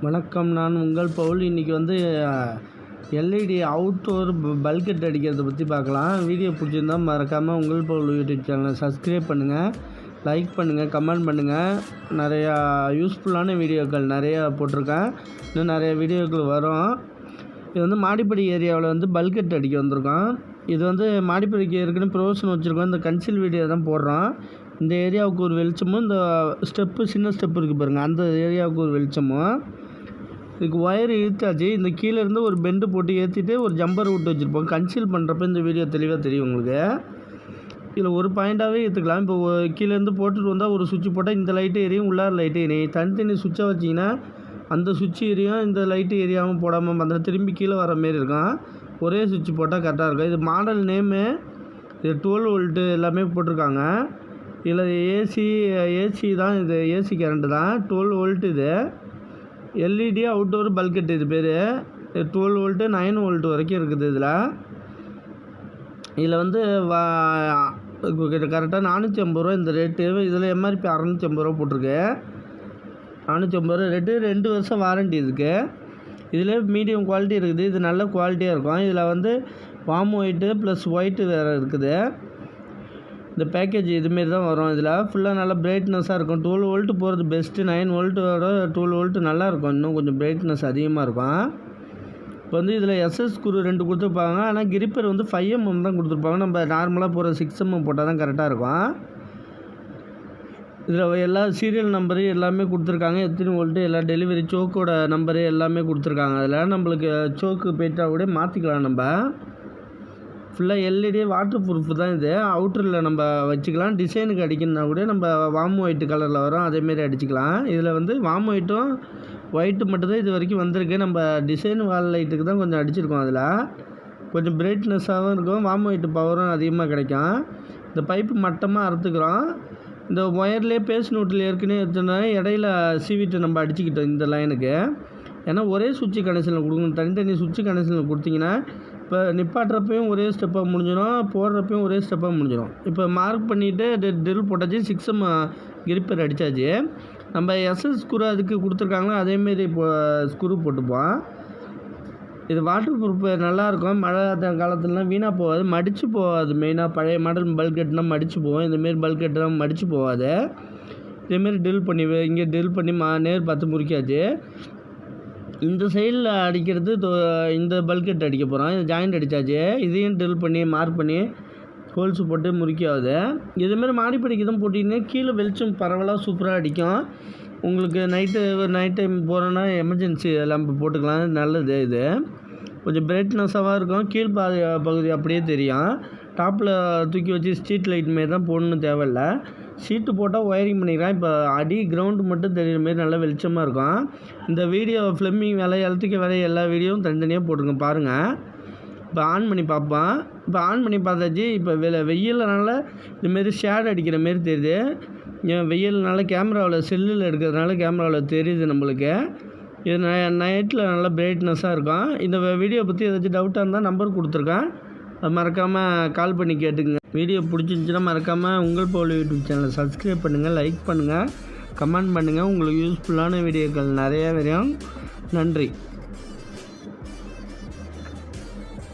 வணக்கம், நான் உங்கள் பவுல். இன்றைக்கி வந்து எல்இடி அவுட்டோர் பல்கெட் அடிக்கிறத பற்றி பார்க்கலாம். வீடியோ பிடிச்சிருந்தால் மறக்காமல் உங்கள் பவுல் யூடியூப் சேனலை சப்ஸ்கிரைப் பண்ணுங்கள், லைக் பண்ணுங்கள், கமெண்ட் பண்ணுங்கள். நிறையா யூஸ்ஃபுல்லான வீடியோக்கள் நிறையா போட்டிருக்கேன். இன்னும் நிறைய வீடியோக்கள் வரும். இது வந்து மாடிப்படி ஏரியாவில் வந்து பல்கெட் அடிக்க வந்திருக்கோம். இது வந்து மாடிப்படிக்கு ஏற்கனவே ப்ரொவிஷன் வச்சுருக்கோம். இந்த கன்சில் வீடியோ தான் போடுறோம். இந்த ஏரியாவுக்கு ஒரு வெளிச்சமும், இந்த சின்ன ஸ்டெப்பு இருக்குது பாருங்கள், அந்த ஏரியாவுக்கு ஒரு வெளிச்சமும். இதுக்கு ஒயர் இழுத்தாச்சு. இந்த கீழேருந்து ஒரு பெண்டு போட்டு ஏற்றிட்டு ஒரு ஜம்பர் விட்டு வச்சுருப்போம். கன்சீல் பண்ணுறப்ப இந்த வீடியோ தெளிவாக தெரியும் உங்களுக்கு. இதில் ஒரு பாயிண்ட்டாகவே ஏற்றுக்கலாம். இப்போ கீழேருந்து போட்டுட்டு வந்தால் ஒரு சுவிட்ச் போட்டால் இந்த லைட்டு எரியும், உள்ளார லைட்டு எரியும். தனித்தனி சுவிட்சாக வச்சிங்கன்னா அந்த சுவிட்ச் எரியும், இந்த லைட்டு எரியாமல் போடாமல் அந்த திரும்பி கீழே வர மாரி இருக்கும். ஒரே சுவிட்ச் போட்டால் கரெக்டாக இருக்கும். இது மாடல் நேமு, இது 12 வோல்ட்டு எல்லாமே போட்டிருக்காங்க. இதில் ஏசி தான், இது ஏசி கரண்ட்டு தான். 12 வோல்ட்டு. இது எல்இடி அவுட்டோர் பல்கெட். இது பேர் 12 வோல்ட்டு 9 வோல்ட்டு வரைக்கும் இருக்குது. இதில் வந்து கரெக்டாக 450 ரூபா இந்த ரேட்டு. இதில் எம்ஆர்பி 650 ரூபா போட்டிருக்கு. 450 ரூபா ரேட்டு. 2 வருஷம் வாரண்டி இருக்குது. இதில் மீடியம் குவாலிட்டி இருக்குது. இது நல்ல குவாலிட்டியாக இருக்கும். இதில் வந்து வார்ம் ஒயிட்டு ப்ளஸ் ஒயிட்டு வேறு இருக்குது. இந்த பேக்கேஜ் இதுமாரி தான் வரும். இதில் ஃபுல்லாக நல்லா பிரைட்னஸாக இருக்கும். 12 வோல்ட்டு போகிறது பெஸ்ட்டு. 9 வோல்ட்டோட 12 வோல்ட்டு நல்லாயிருக்கும். இன்னும் கொஞ்சம் பிரைட்னஸ் அதிகமாக இருக்கும். இப்போ வந்து இதில் எஸ்எஸ் ஸ்க்ரூ 2 கொடுத்துருப்பாங்க. ஆனால் கிரிப்பர் வந்து 5mm தான் கொடுத்துருப்பாங்க. நம்ம நார்மலாக போகிற 6mm போட்டால் தான் கரெக்டாக இருக்கும். இதில் எல்லா சீரியல் நம்பரு எல்லாமே கொடுத்துருக்காங்க. எத்தனை வோல்ட்டு, எல்லா டெலிவரி சோக்கோட நம்பரு எல்லாமே கொடுத்துருக்காங்க. அதில் நம்மளுக்கு சோக்கு போயிட்டால் கூட மாற்றிக்கலாம். நம்ம ஃபுல்லாக எல்இடி வாட்டர் ப்ரூஃப் தான். இது அவுட்டரில் நம்ம வச்சுக்கலாம். டிசைனுக்கு அடிக்கணுன்னா கூட நம்ம வார்ம் ஒயிட்டு கலரில் வரும், அதேமாரி அடிச்சுக்கலாம். இதில் வந்து வார்ம் ஒயிட்டும் ஒயிட்டு மட்டும்தான் இது வரைக்கும் வந்திருக்கு. நம்ம டிசைன் வால் லைட்டுக்கு தான் கொஞ்சம் அடிச்சிருக்கோம். அதில் கொஞ்சம் பிரைட்னஸாகவும் இருக்கும், வார்ம் ஒயிட்டு பவரும் அதிகமாக கிடைக்கும். இந்த பைப்பு மட்டமாக அறுத்துக்கிறோம். இந்த ஒயர்லேயே பேஸ் நோட்டில் ஏற்கனவே எடுத்தோன்னா இடையில சீவிட்டு நம்ம அடிச்சுக்கிட்டோம் இந்த லைனுக்கு. ஏன்னா ஒரே சுவிட்சு கனெக்ஷனில் கொடுக்கணும். தனித்தனி சுவிட்சு கனெக்ஷனில் கொடுத்திங்கன்னா இப்போ நிப்பாட்டுறப்பையும் ஒரே ஸ்டெப்பாக முடிஞ்சிடும், போடுறப்பையும் ஒரே ஸ்டெப்பாக முடிஞ்சிடும். இப்போ மார்க் பண்ணிவிட்டு ட்ரில் போட்டாச்சு, 6M கிரிப்பர் அடித்தாச்சு. நம்ம எஸ்எஸ் ஸ்க்ரூ அதுக்கு கொடுத்துருக்காங்களோ அதேமாரி இப்போ ஸ்க்ரூ போட்டுப்போம். இது வாட்டர் ப்ரூஃப் நல்லாயிருக்கும். மழை காலத்துலலாம் வீணாக போகாது, மடித்து போகாது. மெயினாக பழைய மாடல் பல்கெட்னால் மடித்து போகும். இந்தமாரி பல்கெட்லாம் மடித்து போகாது. இதேமாரி ட்ரில் பண்ணி இங்கே ட்ரில் பண்ணி நேர் பார்த்து முறிக்காச்சு. இந்த சைடில் அடிக்கிறது இந்த பல்கெட் அடிக்க போகிறோம். இது ஜாயிண்ட் அடித்தாச்சு. இதையும் ட்ரில் பண்ணி மார்க் பண்ணி ஹோல்ஸ் போட்டு முறிக்காது. இதுமாரி மாடிப்படிக்கு தான் போட்டிங்கன்னா கீழே வெளிச்சம் பரவலாக சூப்பராக அடிக்கும். உங்களுக்கு நைட் டைம் போகிறோன்னா எமர்ஜென்சி லேம்பு போட்டுக்கலாம், நல்லது. இது கொஞ்சம் பிரைட்னஸாக இருக்கும். கீழ் பகுதி அப்படியே தெரியும். டாப்பில் தூக்கி வச்சு ஸ்ட்ரீட் லைட் மாரி தான் போடணுன்னு தேவையில்லை. ஷீட்டு போட்டால் ஒயரிங் பண்ணிக்கலாம். இப்போ அடி கிரவுண்டு மட்டும் தெரியுற மாரி நல்லா வெளிச்சமாக இருக்கும். இந்த வீடியோ ஃப்ளம்மிங் வேலை, எலக்ட்ரிக்கல் வேலை எல்லா வீடியோவும் தனித்தனியாக போட்டுருங்க பாருங்கள். இப்போ ஆன் பண்ணி பார்ப்போம். இப்போ ஆன் பண்ணி பார்த்தாச்சு. இப்போ வெயில்னால இதுமாரி ஷேட் அடிக்கிற மாரி தெரியுது. வெயில்னால கேமராவில் செல்லில் எடுக்கிறதுனால கேமராவில் தெரியுது நம்மளுக்கு. இது நைட்டில் நல்லா பிரைட்னஸாக இருக்கும். இந்த வீடியோ பற்றி ஏதாச்சும் டவுட்டாக இருந்தால் நம்பர் கொடுத்துருக்கேன், அது மறக்காமல் கால் பண்ணி கேட்டுக்குங்க. வீடியோ பிடிச்சிருந்துச்சின்னா மறக்காமல் உங்கள் பவுல் யூடியூப் சேனலை சப்ஸ்கிரைப் பண்ணுங்கள், லைக் பண்ணுங்கள், கமெண்ட் பண்ணுங்கள். உங்களுக்கு யூஸ்ஃபுல்லான வீடியோக்கள் நிறையா வரும். நன்றி.